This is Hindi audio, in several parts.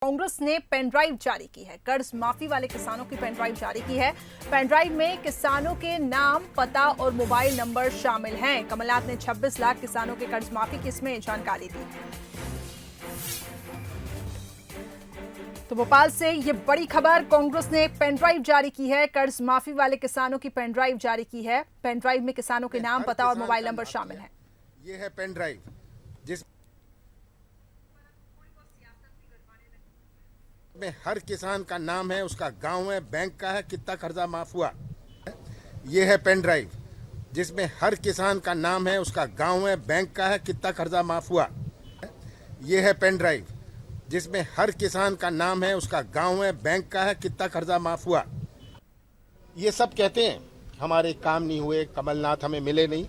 कांग्रेस ने पेनड्राइव जारी की है। कर्ज माफी वाले किसानों की पेनड्राइव जारी की है। पेनड्राइव में किसानों के नाम, पता और मोबाइल नंबर शामिल हैं। कमलनाथ ने 26 लाख किसानों के कर्ज माफी की इसमें जानकारी दी। तो भोपाल से ये बड़ी खबर, कांग्रेस ने पेनड्राइव जारी की है। कर्ज माफी वाले किसानों की पेनड्राइव जारी की है। पेनड्राइव में किसानों के नाम, पता और मोबाइल नंबर शामिल हैं। ये है पेनड्राइव जिस में हर किसान का नाम है, उसका गांव है, बैंक का है, कितना कर्जा माफ हुआ। ये है पेनड्राइव जिसमें हर किसान का नाम है, उसका गांव है, बैंक का है, कितना कर्जा माफ हुआ। ये है पेनड्राइव जिसमें हर किसान का नाम है, उसका गांव है, बैंक का है, कितना कर्जा माफ हुआ। ये सब कहते हैं हमारे काम नहीं हुए, कमलनाथ हमें मिले नहीं।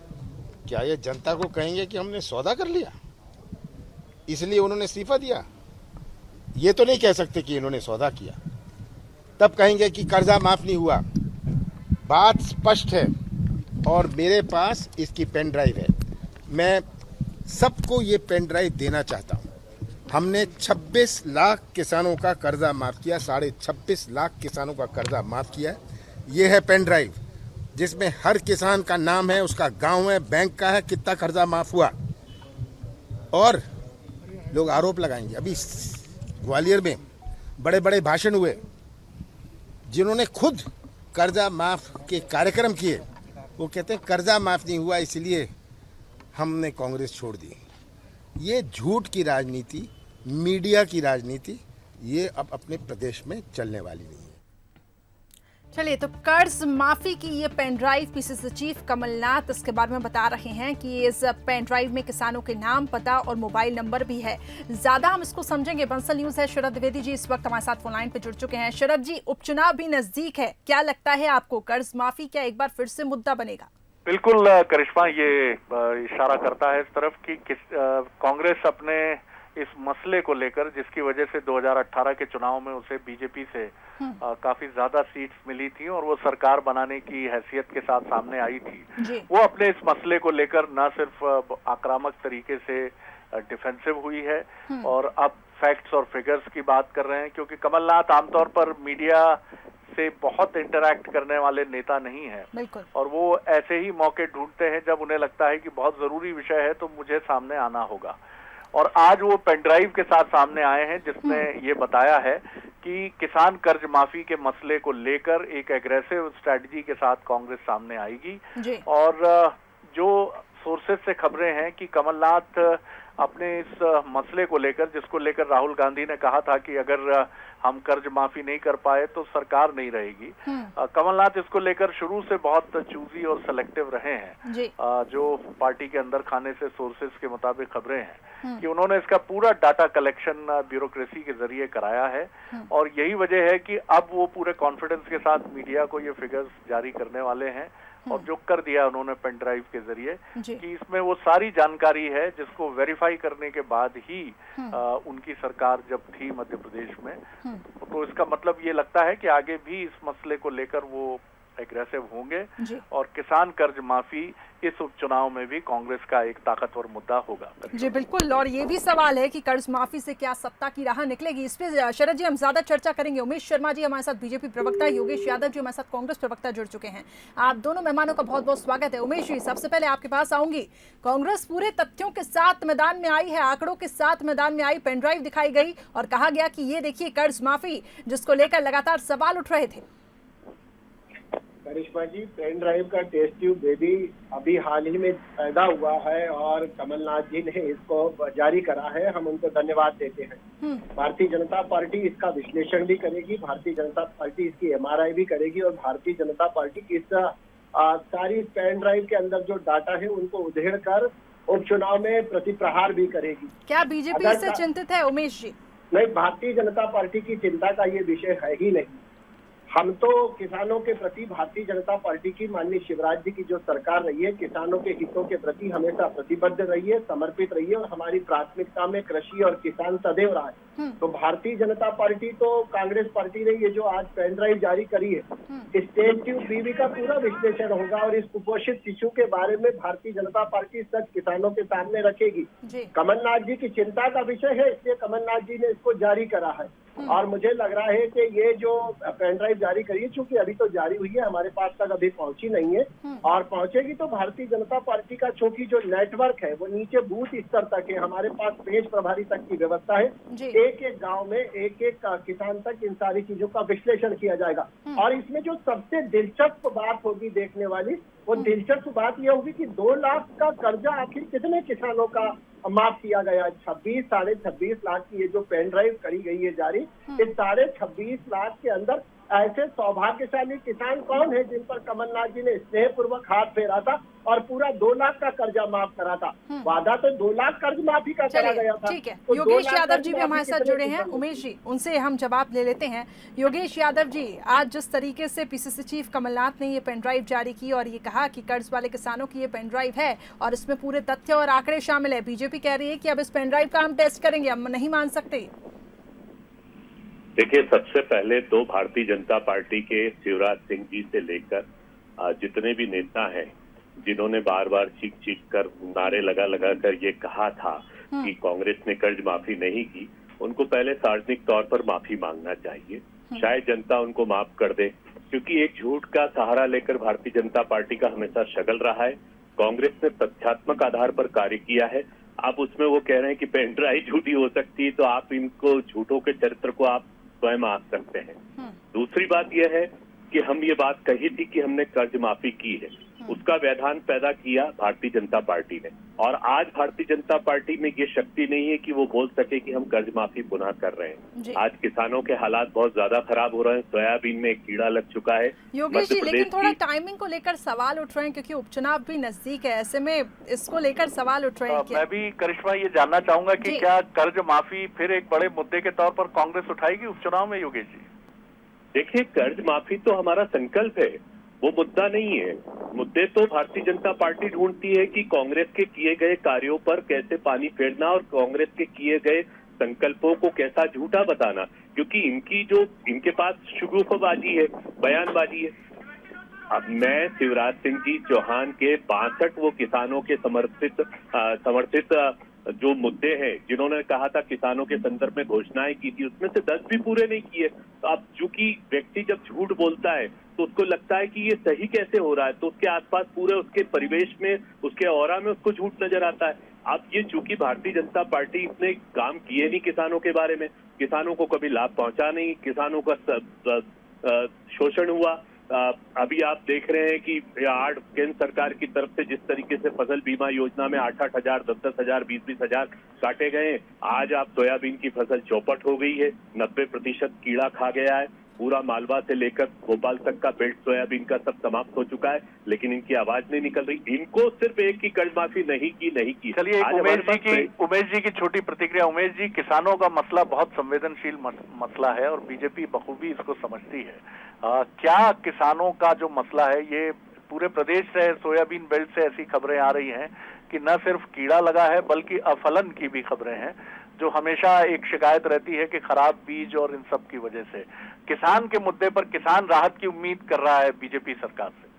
क्या ये जनता को कहेंगे कि हमने सौदा कर लिया इसलिए उन्होंने इस्तीफा दिया? ये तो नहीं कह सकते कि इन्होंने सौदा किया। तब कहेंगे कि कर्जा माफ नहीं हुआ। बात स्पष्ट है और मेरे पास इसकी पेन ड्राइव है। मैं सबको ये पेन ड्राइव देना चाहता हूँ। हमने 26 लाख किसानों का कर्जा माफ किया, 26.5 लाख किसानों का कर्जा माफ किया। ये है पेन ड्राइव जिसमें हर किसान का नाम है, उसका गांव है, बैंक का है, कितना कर्जा माफ हुआ। और लोग आरोप लगाएंगे, अभी ग्वालियर में बड़े बड़े भाषण हुए, जिन्होंने खुद कर्जा माफ के कार्यक्रम किए, वो कहते हैं कर्जा माफ नहीं हुआ इसलिए हमने कांग्रेस छोड़ दी। ये झूठ की राजनीति, मीडिया की राजनीति, ये अब अपने प्रदेश में चलने वाली नहीं है। चलिए, तो कर्ज माफी की ये pen drive PCC chief Kamal Nath इसके बारे में बता रहे हैं कि इस पेन ड्राइव में किसानों के नाम, पता और मोबाइल नंबर भी है। ज्यादा हम इसको समझेंगे। बंसल न्यूज है, शरद द्विवेदी जी इस वक्त हमारे साथ फोन लाइन पे जुड़ चुके हैं। शरद जी, उपचुनाव भी नजदीक है, क्या लगता है आपको, कर्ज माफी क्या एक बार फिर से मुद्दा बनेगा? बिल्कुल करिश्मा, ये इशारा करता है इस तरफ कि कांग्रेस अपने इस मसले को लेकर, जिसकी वजह से 2018 के चुनाव में उसे बीजेपी से काफी ज्यादा सीट्स मिली थी और वो सरकार बनाने की हैसियत के साथ सामने आई थी, वो अपने इस मसले को लेकर न सिर्फ आक्रामक तरीके से डिफेंसिव हुई है और अब फैक्ट्स और फिगर्स की बात कर रहे हैं, क्योंकि कमलनाथ आमतौर पर मीडिया से बहुत इंटरैक्ट करने वाले नेता नहीं है और वो ऐसे ही मौके ढूंढते हैं जब उन्हें लगता है कि बहुत जरूरी विषय है तो मुझे सामने आना होगा। और आज वो पेनड्राइव के साथ सामने आए हैं जिसमें ये बताया है कि किसान कर्ज माफी के मसले को लेकर एक एग्रेसिव स्ट्रेटजी के साथ कांग्रेस सामने आएगी। और जो सोर्सेज से खबरें हैं कि कमलनाथ अपने इस मसले को लेकर, जिसको लेकर राहुल गांधी ने कहा था कि अगर हम कर्ज माफी नहीं कर पाए तो सरकार नहीं रहेगी, कमलनाथ इसको लेकर शुरू से बहुत चूजी और सेलेक्टिव रहे हैं। जो पार्टी के अंदर खाने से सोर्सेज के मुताबिक खबरें हैं कि उन्होंने इसका पूरा डाटा कलेक्शन ब्यूरोक्रेसी के जरिए कराया है और यही वजह है कि अब वो पूरे कॉन्फिडेंस के साथ मीडिया को ये फिगर्स जारी करने वाले हैं और जो कर दिया उन्होंने पेन ड्राइव के जरिए कि इसमें वो सारी जानकारी है जिसको वेरीफाई करने के बाद ही उनकी सरकार जब थी मध्य प्रदेश में, तो इसका मतलब ये लगता है कि आगे भी इस मसले को लेकर वो एग्रेसिव होंगे और किसान कर्ज माफी इस उपचुनाव में भी कांग्रेस का एक ताकतवर मुद्दा होगा। जी बिल्कुल, और ये भी सवाल है कि कर्ज माफी से क्या सत्ता की राह निकलेगी, इस पे शरद जी हम ज्यादा चर्चा करेंगे। उमेश शर्मा जी हमारे साथ बीजेपी प्रवक्ता, योगेश यादव जी हमारे साथ कांग्रेस प्रवक्ता जुड़ चुके हैं। आप दोनों मेहमानों का बहुत बहुत स्वागत है। उमेश जी, सबसे पहले आपके पास आऊंगी। कांग्रेस पूरे तथ्यों के साथ मैदान में आई है, आंकड़ों के साथ मैदान में आई, पेनड्राइव दिखाई गई और कहा गया कि ये देखिए कर्ज माफी, जिसको लेकर लगातार सवाल उठ रहे थे। करिश्मा जी, पेन ड्राइव का टेस्ट ट्यूब बेबी अभी हाल ही में पैदा हुआ है और कमलनाथ जी ने इसको जारी करा है, हम उनको धन्यवाद देते हैं। भारतीय जनता पार्टी इसका विश्लेषण भी करेगी, भारतीय जनता पार्टी इसकी एमआरआई भी करेगी और भारतीय जनता पार्टी इस सारी पेन ड्राइव के अंदर जो डाटा है उनको उधेड़ कर उपचुनाव में प्रतिप्रहार भी करेगी। क्या बीजेपी इससे चिंतित है उमेश जी? नहीं, भारतीय जनता पार्टी की चिंता का ये विषय है ही नहीं। हम तो किसानों के प्रति भारतीय जनता पार्टी की माननीय शिवराज जी की जो सरकार रही है, किसानों के हितों के प्रति हमेशा प्रतिबद्ध रही है, समर्पित रही है और हमारी प्राथमिकता में कृषि और किसान सदैव रहा है। तो भारतीय जनता पार्टी तो कांग्रेस पार्टी ने ये जो आज पेन ड्राइव जारी करी है, स्टेज ट्यूब बीवी का पूरा विश्लेषण होगा और इस कुपोषित शिशु के बारे में भारतीय जनता पार्टी सच किसानों के सामने रखेगी। कमलनाथ जी की चिंता का विषय है, इसलिए कमलनाथ जी ने इसको जारी करा है और मुझे लग रहा है कि ये जो पेन ड्राइव जारी करी है, चूंकि अभी तो जारी हुई है, हमारे पास तक अभी पहुंची नहीं है और पहुंचेगी तो भारतीय जनता पार्टी का चूंकि जो नेटवर्क है वो नीचे बूथ स्तर तक है, हमारे पास पेज प्रभारी तक की व्यवस्था है, एक एक गांव में एक एक किसान तक इन सारी चीजों का विश्लेषण किया जाएगा। और इसमें जो सबसे दिलचस्प बात होगी देखने वाली, वो दिलचस्प बात यह होगी कि 2 लाख का कर्जा आखिर कितने किसानों का माफ किया गया। 26-26.5 लाख की ये जो पेन ड्राइव करी गई है जारी, इस 26.5 लाख के अंदर ऐसे सौभाग्यशाली किसान कौन है जिन पर कमलनाथ जी ने स्नेहपूर्वक हाथ फेरा था और पूरा 2 लाख का कर्जा माफ करा था। वादा तो 2 लाख कर्ज माफी का करा गया था। ठीक है, तो योगेश यादव जी भी हमारे साथ जुड़े हैं। उमेश जी, उनसे हम जवाब ले लेते हैं। योगेश यादव जी, आज जिस तरीके से पीसीसी चीफ कमलनाथ ने ये पेन ड्राइव जारी की और ये कहा कि कर्ज वाले किसानों की ये पेन ड्राइव है और इसमें पूरे तथ्य और आंकड़े शामिल है, बीजेपी कह रही है कि अब इस पेन ड्राइव का हम टेस्ट करेंगे, हम नहीं मान सकते। देखिए, सबसे पहले तो भारतीय जनता पार्टी के शिवराज सिंह जी से लेकर जितने भी नेता हैं जिन्होंने बार बार चीख चीख कर नारे लगा लगा कर ये कहा था कि कांग्रेस ने कर्ज माफी नहीं की, उनको पहले सार्वजनिक तौर पर माफी मांगना चाहिए। शायद जनता उनको माफ कर दे, क्योंकि एक झूठ का सहारा लेकर भारतीय जनता पार्टी का हमेशा शगल रहा है। कांग्रेस ने तथ्यात्मक आधार पर कार्य किया है। आप उसमें वो कह रहे हैं कि पेन ड्राइव झूठी हो सकती है, तो आप इनको झूठों के चरित्र को आप स्वयं आंक सकते हैं। दूसरी बात यह है कि हम ये बात कही थी कि हमने कर्ज माफी की है, उसका व्यवधान पैदा किया भारतीय जनता पार्टी ने, और आज भारतीय जनता पार्टी में ये शक्ति नहीं है कि वो बोल सके कि हम कर्ज माफी पुनः कर रहे हैं। आज किसानों के हालात बहुत ज्यादा खराब हो रहे हैं, सोयाबीन में एक कीड़ा लग चुका है। योगेश जी, लेकिन थोड़ा टाइमिंग को लेकर सवाल उठ रहे हैं क्योंकि उपचुनाव भी नजदीक है, ऐसे में इसको लेकर सवाल उठ रहे हैं। मैं भी करिश्मा ये जानना चाहूंगा कि क्या कर्ज माफी फिर एक बड़े मुद्दे के तौर पर कांग्रेस उठाएगी उपचुनाव में? योगेश जी, देखिए, कर्ज माफी तो हमारा संकल्प है, वो मुद्दा नहीं है। मुद्दे तो भारतीय जनता पार्टी ढूंढती है कि कांग्रेस के किए गए कार्यों पर कैसे पानी फेरना और कांग्रेस के किए गए संकल्पों को कैसा झूठा बताना, क्योंकि इनके पास शुगुफबाजी है, बयानबाजी है। अब मैं शिवराज सिंह जी चौहान के 62 वो किसानों के समर्थित जो मुद्दे हैं, जिन्होंने कहा था किसानों के संदर्भ में घोषणाएं की थी, उसमें से 10 भी पूरे नहीं किए। तो अब चूंकि व्यक्ति जब झूठ बोलता है तो उसको लगता है कि ये सही कैसे हो रहा है, तो उसके आसपास पूरे उसके परिवेश में, उसके ऑरा में उसको झूठ नजर आता है। अब ये चूंकि भारतीय जनता पार्टी इसने काम किए नहीं किसानों के बारे में, किसानों को कभी लाभ पहुंचा नहीं, किसानों का शोषण हुआ। अभी आप देख रहे हैं कि केंद्र सरकार की तरफ से जिस तरीके से फसल बीमा योजना में 8-8 हजार, 10-10 हजार, 20-20 हजार काटे गए, आज आप सोयाबीन की फसल चौपट हो गई है, 90% कीड़ा खा गया है। पूरा मालवा से लेकर भोपाल तक का बेल्ट सोयाबीन का सब समाप्त हो चुका है, लेकिन इनकी आवाज नहीं निकल रही। इनको सिर्फ एक की कर्ज माफी नहीं की। चलिए, उमेश जी की छोटी प्रतिक्रिया। उमेश जी, किसानों का मसला बहुत संवेदनशील मसला है और बीजेपी बखूबी इसको समझती है। क्या किसानों का जो मसला है, ये पूरे प्रदेश से, सोयाबीन बेल्ट से ऐसी खबरें आ रही हैं कि न सिर्फ कीड़ा लगा है बल्कि अफलन की भी खबरें हैं, जो हमेशा एक शिकायत रहती है कि खराब बीज और इन सब की वजह से किसान के मुद्दे पर किसान राहत की उम्मीद कर रहा है बीजेपी सरकार से।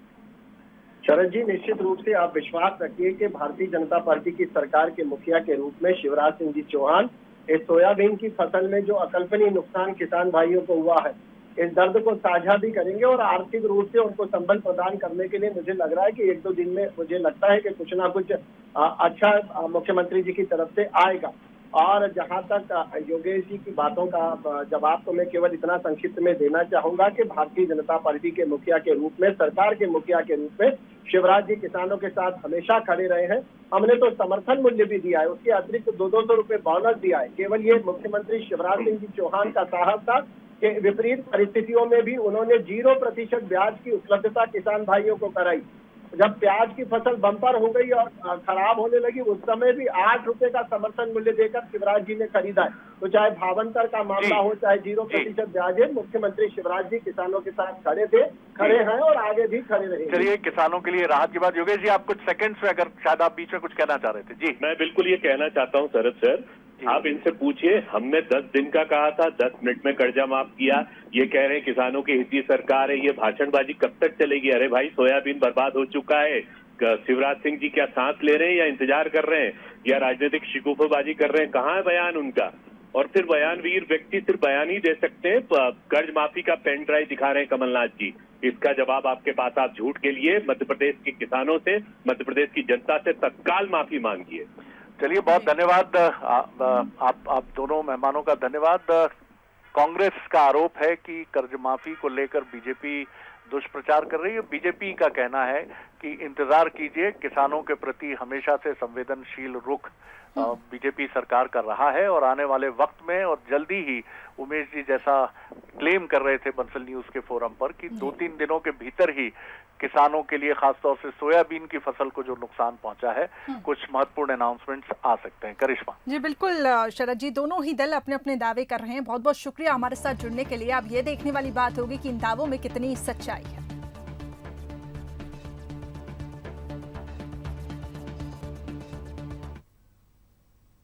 शरद जी, निश्चित रूप से आप विश्वास रखिए कि भारतीय जनता पार्टी की सरकार के मुखिया के रूप में शिवराज सिंह जी चौहान इस सोयाबीन की फसल में जो अकल्पनीय नुकसान किसान भाइयों को हुआ है, इस दर्द को साझा भी करेंगे और आर्थिक रूप से उनको संबल प्रदान करने के लिए मुझे लग रहा है कि 1-2 दिन में मुझे लगता है कि कुछ ना कुछ अच्छा मुख्यमंत्री जी की तरफ से आएगा। और जहां तक योगेश जी की बातों का जवाब तो मैं केवल इतना संक्षिप्त में देना चाहूंगा कि भारतीय जनता पार्टी के मुखिया के रूप में, सरकार के मुखिया के रूप में शिवराज जी किसानों के साथ हमेशा खड़े रहे हैं। हमने तो समर्थन मूल्य भी दिया है, उसके अतिरिक्त 200 रुपए बोनस दिया है। केवल ये मुख्यमंत्री शिवराज सिंह जी चौहान का साहस था कि विपरीत परिस्थितियों में भी उन्होंने 0% ब्याज की उपलब्धता किसान भाइयों को कराई। जब प्याज की फसल बम्पर हो गई और खराब होने लगी, उस समय भी 8 रुपए का समर्थन मूल्य देकर शिवराज जी ने खरीदा है। तो चाहे भावंतर का मामला हो, चाहे 0% ब्याज है, मुख्यमंत्री शिवराज जी किसानों के साथ खड़े थे, खड़े हैं और आगे भी खड़े रहेंगे। चलिए, किसानों के लिए राहत की बात। योगेश जी, आप कुछ सेकंड्स में, अगर शायद आप बीच में कुछ कहना चाह रहे थे। जी, मैं बिल्कुल ये कहना चाहता हूँ शरद सर, आप इनसे पूछिए, हमने 10 दिन का कहा था, 10 मिनट में कर्जा माफ किया। ये कह रहे हैं किसानों की हित की सरकार है, ये भाषणबाजी कब तक चलेगी? अरे भाई, सोयाबीन बर्बाद हो चुका है। शिवराज सिंह जी क्या सांस ले रहे हैं या इंतजार कर रहे हैं या राजनीतिक शिकूफाबाजी कर रहे हैं? कहाँ है बयान उनका? और फिर बयानवीर व्यक्ति सिर्फ बयान ही दे सकते हैं। कर्ज माफी का पेन ड्राइव दिखा रहे हैं कमलनाथ जी, इसका जवाब आपके पास। आप झूठ के लिए मध्य प्रदेश के किसानों से, मध्य प्रदेश की जनता से तत्काल माफी मांगिए। चलिए, बहुत धन्यवाद आप दोनों मेहमानों का धन्यवाद। कांग्रेस का आरोप है कि कर्ज माफी को लेकर बीजेपी दुष्प्रचार कर रही है। बीजेपी का कहना है कि इंतजार कीजिए, किसानों के प्रति हमेशा से संवेदनशील रुख बीजेपी सरकार कर रहा है और आने वाले वक्त में और जल्दी ही उमेश जी जैसा क्लेम कर रहे थे बंसल न्यूज के फोरम पर कि 2-3 दिनों के भीतर ही किसानों के लिए, खासतौर से सोयाबीन की फसल को जो नुकसान पहुंचा है, कुछ महत्वपूर्ण अनाउंसमेंट्स आ सकते हैं। करिश्मा जी बिल्कुल शरद जी, दोनों ही दल अपने अपने दावे कर रहे हैं। बहुत बहुत शुक्रिया हमारे साथ जुड़ने के लिए। अब ये देखने वाली बात होगी कि इन दावों में कितनी सच्चाई है।